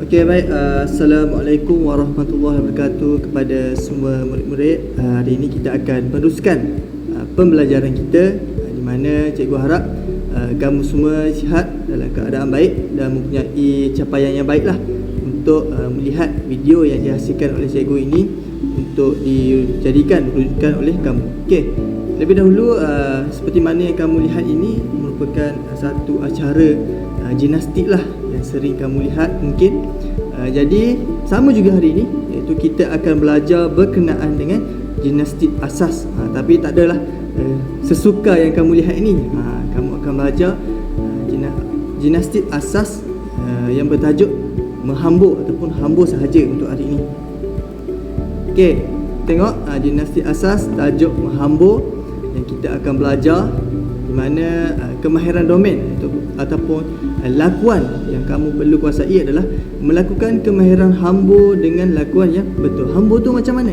Okey, baik. Assalamualaikum warahmatullahi wabarakatuh kepada semua murid-murid. Hari ini kita akan meneruskan pembelajaran kita, di mana cikgu harap kamu semua sihat dalam keadaan baik dan mempunyai capaian yang baiklah untuk melihat video yang dihasilkan oleh cikgu ini untuk dijadikan rujukan oleh kamu. Okey. Lebih dahulu, seperti mana yang kamu lihat ini merupakan satu acara gimnastik lah yang sering kamu lihat mungkin. Jadi sama juga hari ini, iaitu kita akan belajar berkenaan dengan gimnastik asas. Tapi tak adalah sesuka yang kamu lihat ini. Kamu akan belajar gimnastik asas yang bertajuk menghambur ataupun hambur sahaja untuk hari ini. Okey, tengok gimnastik asas tajuk menghambur yang kita akan belajar, di mana kemahiran domain ataupun lakuan yang kamu perlu kuasai adalah melakukan kemahiran hambur dengan lakuan yang betul. Hambur tu macam mana?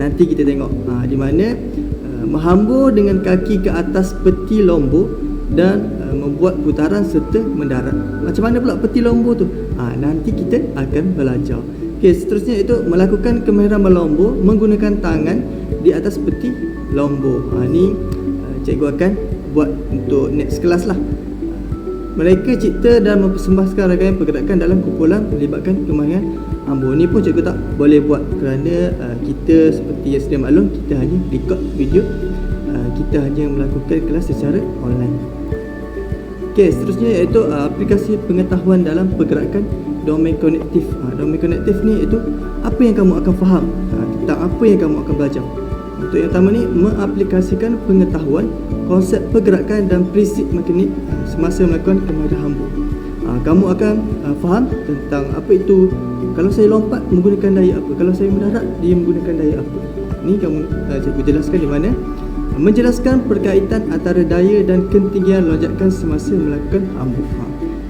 Nanti kita tengok di mana menghambur dengan kaki ke atas peti lombor dan membuat putaran serta mendarat. Macam mana pula peti lombor tu? Nanti kita akan belajar. Okey, seterusnya itu melakukan kemahiran melombor menggunakan tangan di atas peti lombor. Ni cikgu akan buat untuk next kelas lah. Mereka cipta dan mempersembahkan rangkaian pergerakan dalam kumpulan melibatkan kemahiran hambur. Ni pun cikgu tak boleh buat kerana kita seperti yang sedia maklum, kita hanya record video, kita hanya melakukan kelas secara online. Okey, seterusnya iaitu aplikasi pengetahuan dalam pergerakan domain konektif. Domain konektif ni iaitu apa yang kamu akan faham tentang apa yang kamu akan belajar. Untuk yang pertama ni, mengaplikasikan pengetahuan konsep pergerakan dan prinsip mekanik semasa melakukan kemahiran hambur. Kamu akan faham tentang apa itu, kalau saya lompat menggunakan daya apa, kalau saya mendarat dia menggunakan daya apa. Ni kamu cikgu jelaskan di mana menjelaskan perkaitan antara daya dan ketinggian lonjakan semasa melakukan hambur.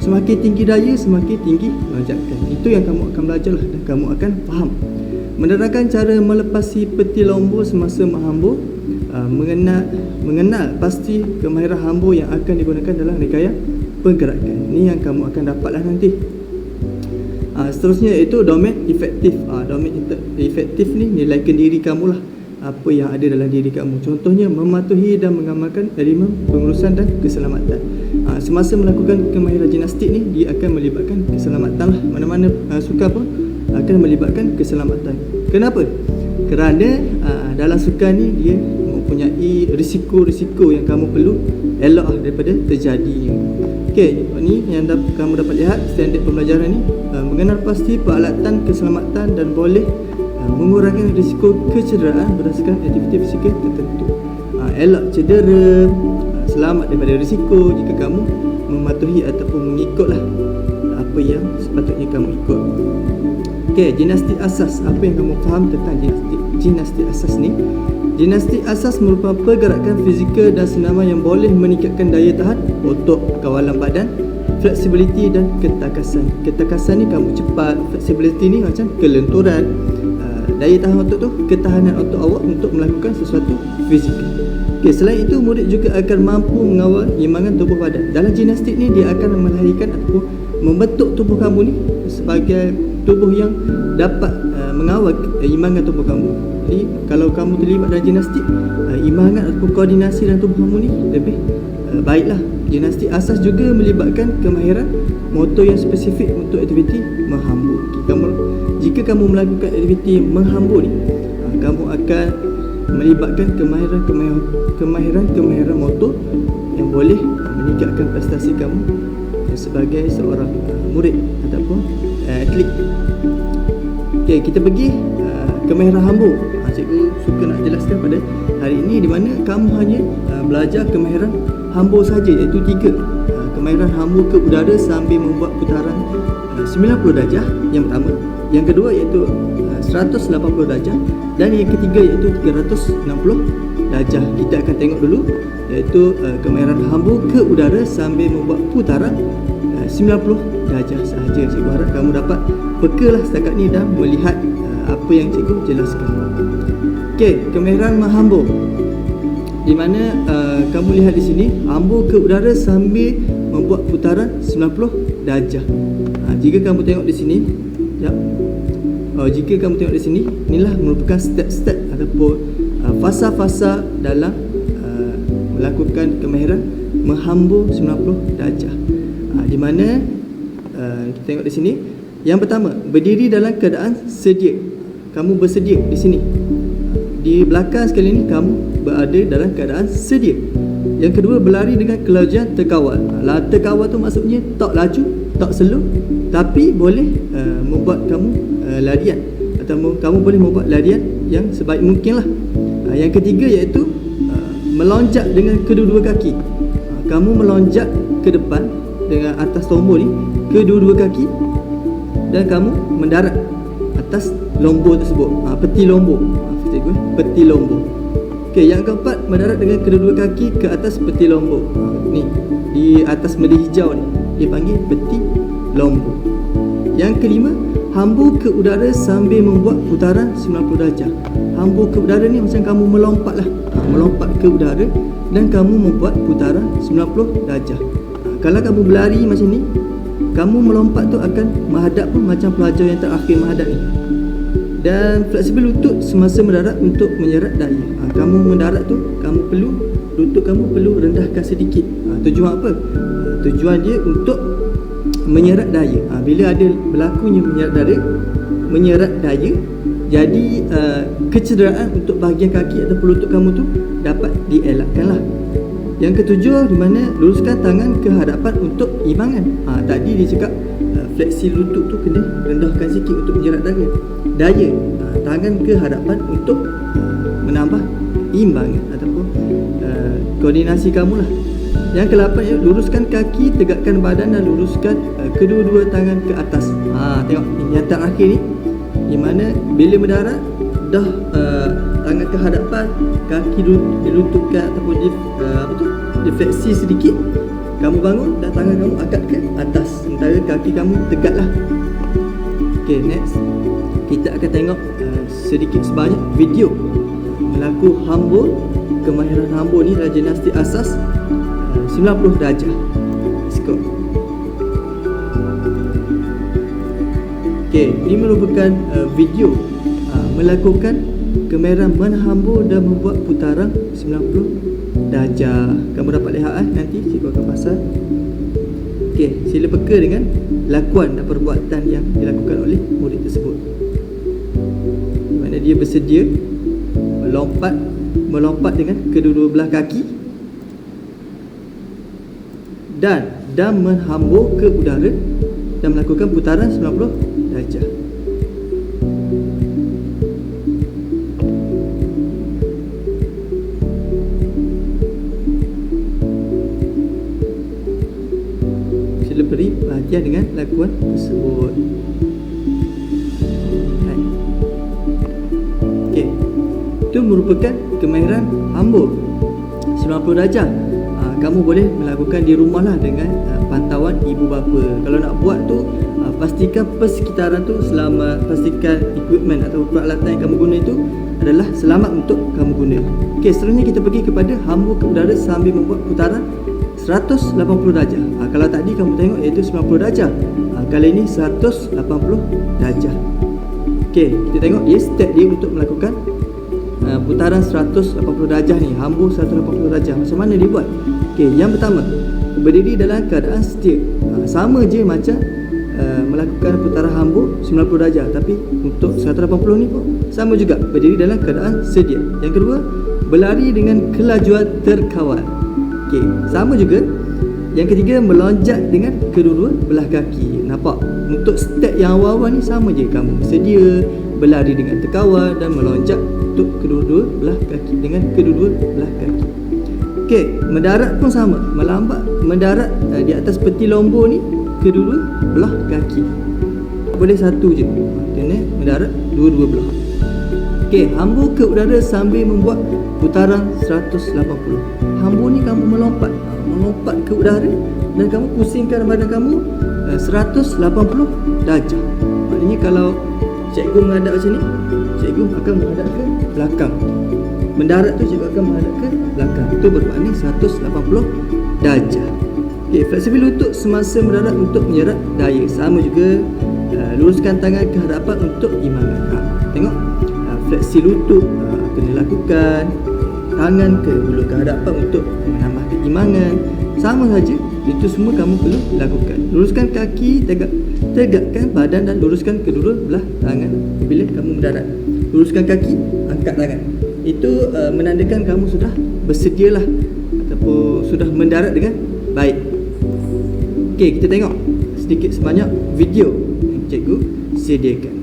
Semakin tinggi daya, semakin tinggi lonjakan. Itu yang kamu akan belajar lah, dan kamu akan faham. Menerangkan cara melepasi peti lombor semasa menghambur, mengenal pasti kemahiran hambur yang akan digunakan dalam rangkaian pergerakan. Ini yang kamu akan dapatlah nanti. Seterusnya iaitu domain efektif. Domain efektif ni nilai kendiri kamu lah, apa yang ada dalam diri kamu. Contohnya mematuhi dan mengamalkan elemen pengurusan dan keselamatan. Semasa melakukan kemahiran gimnastik ni, dia akan melibatkan keselamatan lah. Mana-mana suka pun akan melibatkan keselamatan. Kenapa? Kerana dalam sukan ni dia mempunyai risiko-risiko yang kamu perlu elak daripada terjadi. Okey, ni yang kamu dapat lihat standard pembelajaran ni. Mengenal pasti peralatan keselamatan dan boleh mengurangkan risiko kecederaan berdasarkan aktiviti fizikal tertentu. Elak cedera, selamat daripada risiko jika kamu mematuhi ataupun mengikutlah apa yang sepatutnya kamu ikut. Okey, gimnastik asas. Apa yang kamu faham tentang gimnastik asas ni? Gimnastik asas merupakan pergerakan fizikal dan senaman yang boleh meningkatkan daya tahan otot, kawalan badan, fleksibiliti dan ketakasan. Ketakasan ni kamu cepat, fleksibiliti ni macam kelenturan. Daya tahan otot tu ketahanan otot awak untuk melakukan sesuatu fizikal. Okey, selain itu murid juga akan mampu mengawal imbangan tubuh badan. Dalam gimnastik ni dia akan melahirkan ataupun membentuk tubuh kamu ni sebagai tubuh yang dapat mengawal imbangan tubuh kamu. Jadi kalau kamu terlibat dalam gimnastik, imbangan ataupun koordinasi dalam tubuh kamu ni lebih baiklah. Gimnastik asas juga melibatkan kemahiran motor yang spesifik untuk aktiviti menghambur. Jika kamu melakukan aktiviti menghambur ni, kamu akan melibatkan kemahiran motor yang boleh meningkatkan prestasi kamu sebagai seorang murid ataupun atlet. Okey, kita pergi kemahiran hambur. Cikgu suka nak jelaskan pada hari ini, di mana kamu hanya belajar kemahiran hambur saja, iaitu 3. Kemahiran hambur ke udara sambil membuat putaran 90 darjah yang pertama. Yang kedua iaitu 180 darjah, dan yang ketiga iaitu 360 darjah. Kita akan tengok dulu iaitu kemahiran hambur ke udara sambil membuat putaran 90 darjah sahaja. Cikgu harap kamu dapat peka lah setakat ni dan melihat apa yang cikgu jelaskan. Okey, kemahiran menghambur, di mana kamu lihat di sini hambur ke udara sambil membuat putaran 90 darjah. Jika kamu tengok di sini, Ya. Jika kamu tengok di sini, inilah merupakan step-step ataupun fasa-fasa dalam melakukan kemahiran menghambur 90 darjah. Di mana kita tengok di sini, yang pertama, berdiri dalam keadaan sedia. Kamu bersedia di sini. Di belakang sekali ini kamu berada dalam keadaan sedia. Yang kedua, berlari dengan kelajuan terkawal. Terkawal tu maksudnya tak laju, tak slow, tapi boleh membuat kamu larian, atau kamu boleh membuat larian yang sebaik mungkin lah. Yang ketiga iaitu melonjak dengan kedua-dua kaki. Kamu melonjak ke depan dengan atas tombol ni, kedua-dua kaki, dan kamu mendarat atas lombor tersebut. Peti lombor. Peti lombor. Okey, yang keempat, mendarat dengan kedua-dua kaki ke atas peti lombor. Ni, di atas medi hijau ni, dipanggil peti lombor. Yang kelima, hambur ke udara sambil membuat putaran 90 darjah. Hambur ke udara ni macam kamu melompat lah. Melompat ke udara dan kamu membuat putaran 90 darjah. Kalau kamu berlari macam ni, kamu melompat tu akan menghadap pun macam pelajar yang terakhir menghadap ni. Dan fleksibel lutut semasa mendarat untuk menyerap daya. Kamu mendarat tu, lutut kamu perlu rendahkan sedikit. Tujuan apa? Tujuan dia untuk menyerap daya. Bila ada berlakunya menyerap daya, jadi kecederaan untuk bahagian kaki atau lutut kamu tu dapat dielakkan lah. Yang ketujuh, di mana luruskan tangan ke hadapan untuk imbangan. Tadi dia cakap fleksi lutut tu kena rendahkan sikit untuk menyerap daya. Tangan ke hadapan untuk menambah imbangan ataupun koordinasi kamu lah. Yang ke-8, luruskan kaki, tegakkan badan dan luruskan kedua-dua tangan ke atas. Tengok yang terakhir ni, di mana bila mendarat dah tangan ke hadapan, kaki dilututkan ataupun difleksi sedikit, kamu bangun dan tangan kamu angkat ke atas, sementara kaki kamu tegaklah. Okay, next kita akan tengok sedikit sebanyak video berlaku hambur. Kemahiran hambur ni adalah gimnastik asas 90 darjah. Let's go. Okay, ini merupakan video melakukan kemahiran menghambur dan membuat putaran 90 darjah. Kamu dapat lihat nanti cikgu akan pasal. Okay, sila peka dengan lakuan dan perbuatan yang dilakukan oleh murid tersebut. Di mana dia bersedia melompat dengan kedua-dua belah kaki dan menghambur ke udara dan melakukan putaran 90 darjah. Sila beri perhatian dengan lakuan tersebut. Okey, itu merupakan kemahiran hambur 90 darjah. Kamu boleh melakukan di rumah lah dengan pantauan ibu bapa. Kalau nak buat tu, pastikan persekitaran tu selamat, pastikan equipment atau peralatan yang kamu guna itu adalah selamat untuk kamu guna. Okey, seterusnya kita pergi kepada hambur ke udara sambil membuat putaran 180 darjah. Kalau tadi kamu tengok iaitu 90 darjah, kali ini 180 darjah. Okey, kita tengok dia step dia untuk melakukan putaran 180 darjah ni, hambur 180 darjah. Macam mana dia buat? Okey, yang pertama, berdiri dalam keadaan setia. Sama je macam melakukan putaran hambur 90 darjah, tapi untuk 180 ni pun sama juga, berdiri dalam keadaan sedia. Yang kedua, berlari dengan kelajuan terkawal. Okey, sama juga. Yang ketiga, melonjak dengan kedua-dua belah kaki. Nampak? Untuk step yang awal-awal ni sama je, kamu sedia, berlari dengan terkawal dan melonjak untuk kedua-dua belah kaki dengan kedua-dua belah kaki. Okey, mendarat pun sama, mendarat di atas peti lombor ni kedua-dua belah kaki. Boleh satu je, kena mendarat dua-dua belah. Okey, hambur ke udara sambil membuat putaran 180. Hambur ni kamu melompat ke udara dan kamu pusingkan badan kamu 180 darjah. Maknanya kalau cikgu menghadap macam ni, cikgu akan menghadap ke belakang. Mendarat tu cikgu akan menghadap ke belakang. Itu bermakna 180 darjah. Okey, fleksibel lutut semasa mendarat untuk menyerap daya. Sama juga luruskan tangan ke hadapan untuk imangan. Tengok, fleksi lutut kena lakukan, tangan ke mulut ke hadapan untuk menambah keimangan. Sama saja, itu semua kamu perlu lakukan. Luruskan kaki, tegakkan badan dan luruskan kedua belah tangan bila kamu mendarat. Luruskan kaki, angkat tangan. Itu menandakan kamu sudah bersedialah ataupun sudah mendarat dengan baik. Okey, kita tengok sedikit sebanyak video yang cikgu sediakan.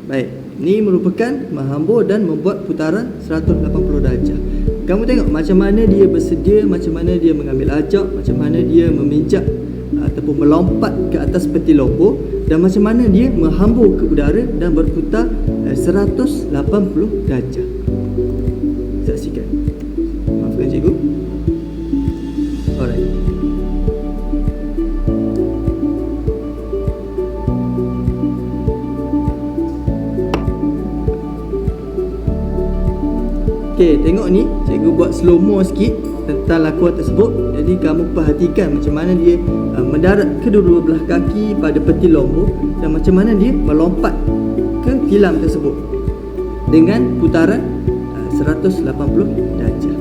Baik, ini merupakan menghambur dan membuat putaran 180 darjah. Kamu tengok macam mana dia bersedia, macam mana dia mengambil ajak, macam mana dia meminjak ataupun melompat ke atas peti lombor, dan macam mana dia menghambur ke udara dan berputar 180 darjah. Saksikan. Maafkan cikgu. Alright. Okey, tengok ni, cikgu buat slow mo sikit tentang lakuan tersebut. Jadi kamu perhatikan macam mana dia mendarat kedua-dua belah kaki pada peti lombor dan macam mana dia melompat ke tilam tersebut dengan putaran 180 darjah.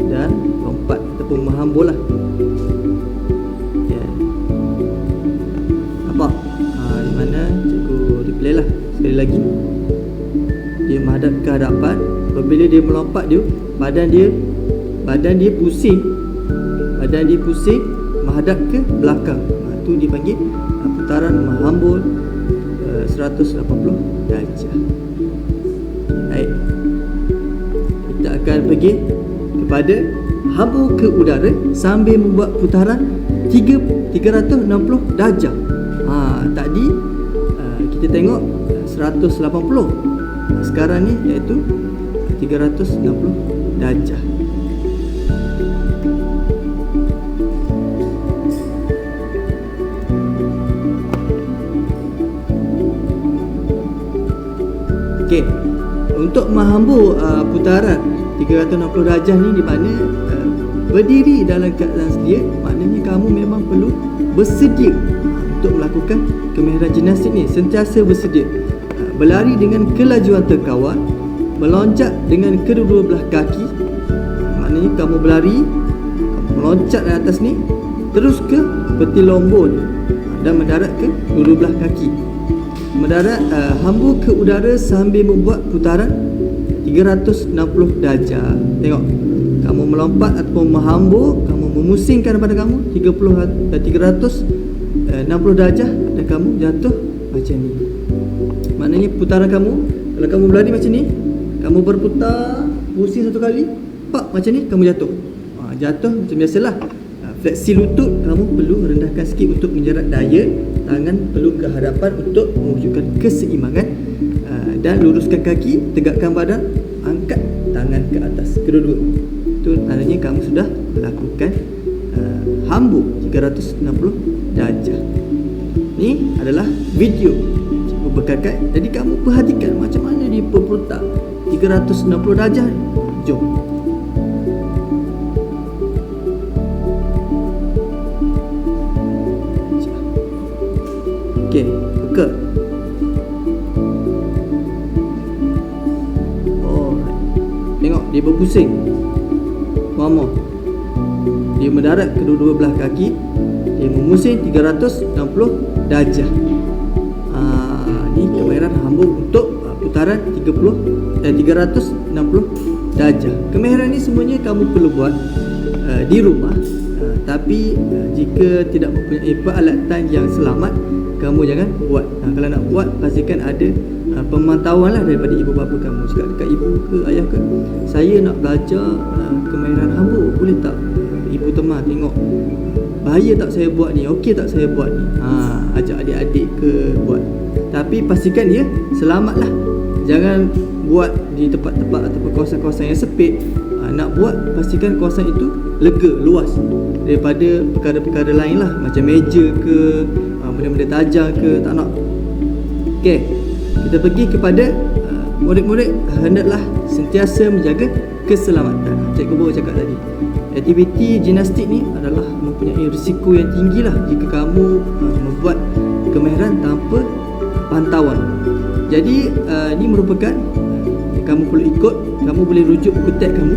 Dan lompat ataupun menghamburlah. Ya. Nampak? Di mana cikgu replay lah sekali lagi. Dia menghadap ke hadapan. Apabila dia melompat, badan dia pusing. Badan dia pusing menghadap ke belakang. Itu dipanggil putaran menghambur 180 darjah. Baik. Kita akan pergi kepada hambur ke udara sambil membuat putaran 360 darjah. Tadi kita tengok 180. Sekarang ni iaitu 360 darjah. Okey, untuk menghambur putaran 360 darjah ni di mana berdiri dalam keadaan sedia, maknanya kamu memang perlu bersedia untuk melakukan kemahiran gimnastik ni, sentiasa bersedia. Berlari dengan kelajuan terkawal, meloncat dengan kedua-dua belah kaki. Maknanya kamu berlari, kamu meloncat dari atas ni terus ke peti lombor ni dan mendarat ke kedua belah kaki. Mendarat hambur ke udara sambil membuat putaran 360 darjah. Tengok, kamu melompat ataupun menghambur, kamu memusingkan badan kamu 360 darjah dan kamu jatuh macam ni. Maknanya putaran kamu, kalau kamu berlari macam ni, kamu berputar, pusing satu kali, pak macam ni, kamu jatuh. Jatuh macam biasalah. Fleksi lutut kamu perlu rendahkan sikit untuk menjerat daya. Tangan perlu ke hadapan untuk mewujudkan keseimbangan. Dan luruskan kaki, tegakkan badan, angkat tangan ke atas kedua-dua. Itu tandanya kamu sudah melakukan hambur 360 darjah. Ini adalah video cikgu bekalkan. Jadi kamu perhatikan macam mana dia berputar 360 darjah ni. Jom. Okey, buka. Tengok dia berpusing. One more. Dia mendarat kedua-dua belah kaki. Dia memusing 360 darjah. Ni kemahiran hambur untuk putaran 360 darjah. Kemahiran ni semuanya kamu perlu buat di rumah. Tapi jika tidak mempunyai peralatan yang selamat, kamu jangan buat. Kalau nak buat, pastikan ada pemantauan lah daripada ibu bapa kamu. Cakap dekat ibu ke ayah ke, saya nak belajar kemahiran hambur, boleh tak ibu temah tengok bahaya tak saya buat ni, okey tak saya buat ni. Ajak adik-adik ke buat. Tapi pastikan dia selamat lah. Jangan buat di tempat-tempat ataupun kawasan-kawasan yang sempit. Nak buat, pastikan kawasan itu lega, luas daripada perkara-perkara lain lah, macam meja ke, benda-benda tajam ke, tak nak. Okey, kita pergi kepada murid-murid hendaklah sentiasa menjaga keselamatan. Cikgu baru cakap tadi, Aktiviti gimnastik ni adalah mempunyai risiko yang tinggi lah jika kamu membuat kemahiran tanpa pantauan. Jadi ini merupakan kamu perlu ikut, kamu boleh rujuk buku teks kamu,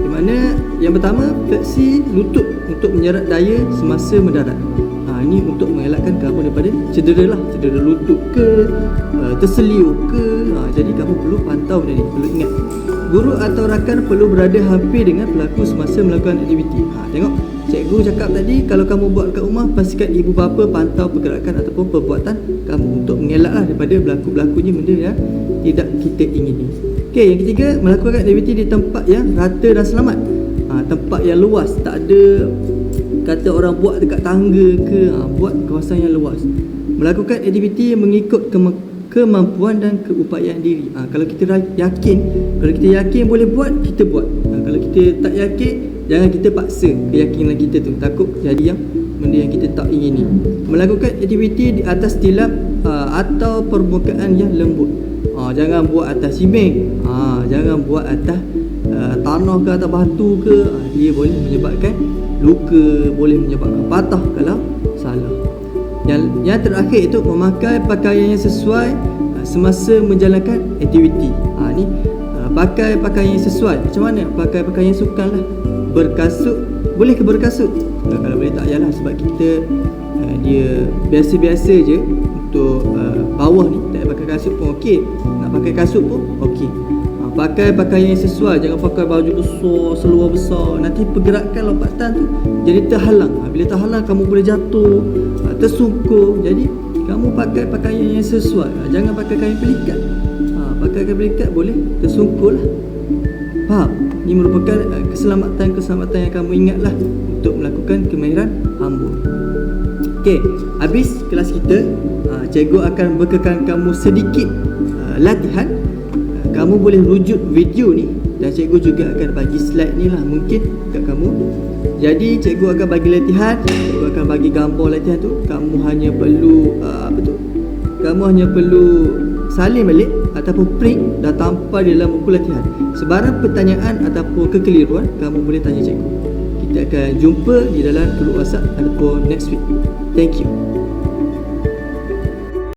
di mana yang pertama fleksi lutut untuk menyerap daya semasa mendarat. Ini untuk mengelakkan kamu daripada cedera lutut ke, terseliu ke. Jadi kamu perlu pantau benda ni, perlu ingat. Guru atau rakan perlu berada hampir dengan pelaku semasa melakukan aktiviti. Tengok, cikgu cakap tadi kalau kamu buat kat rumah, pastikan ibu bapa pantau pergerakan ataupun perbuatan kamu untuk mengelaklah daripada berlaku-berlakunya benda yang tidak kita ingini. Okey, yang ketiga, melakukan aktiviti di tempat yang rata dan selamat. Tempat yang luas, tak ada kata orang buat dekat tangga ke, buat kawasan yang luas. Melakukan aktiviti mengikut kemampuan dan keupayaan diri. Kalau kita yakin boleh buat, kita buat. Kalau kita tak yakin, jangan kita paksa keyakinan kita tu, takut jadi yang benda yang kita tak ingini. Melakukan aktiviti di atas tilap atau permukaan yang lembut. Jangan buat atas simeng, jangan buat atas tanah ke, atas batu ke. Dia boleh menyebabkan luka, boleh menyebabkan patah kalau salah. Yang terakhir itu memakai pakaian yang sesuai semasa menjalankan aktiviti. Ni pakai pakaian yang sesuai. Macam mana? Pakai pakaian sukan lah. Berkasut, boleh ke berkasut? Kalau boleh tak payahlah, sebab kita dia biasa-biasa je. Untuk bawah ni tak pakai kasut pun okey, nak pakai kasut pun okey. Pakai pakaian yang sesuai, jangan pakai baju besar, seluar besar. Nanti pergerakan lompatan tu jadi terhalang. Bila terhalang, kamu boleh jatuh, tersungkur. Jadi kamu pakai pakaian yang sesuai. Jangan pakai kain pelikat. Pakai kain pelikat boleh tersungkur lah. Faham? Ini merupakan keselamatan yang kamu ingatlah untuk melakukan kemahiran hambur. Okey, habis kelas kita, cikgu akan bekalkan kamu sedikit latihan. Kamu boleh rujuk video ni, dan cikgu juga akan bagi slide ni lah mungkin kat kamu. Jadi cikgu akan bagi latihan, cikgu akan bagi gambar latihan tu. Kamu hanya perlu kamu hanya perlu salin balik ataupun print dah tampal di dalam buku latihan. Sebarang pertanyaan ataupun kekeliruan, kamu boleh tanya cikgu. Kita akan jumpa di dalam grup WhatsApp ataupun next week. Thank you.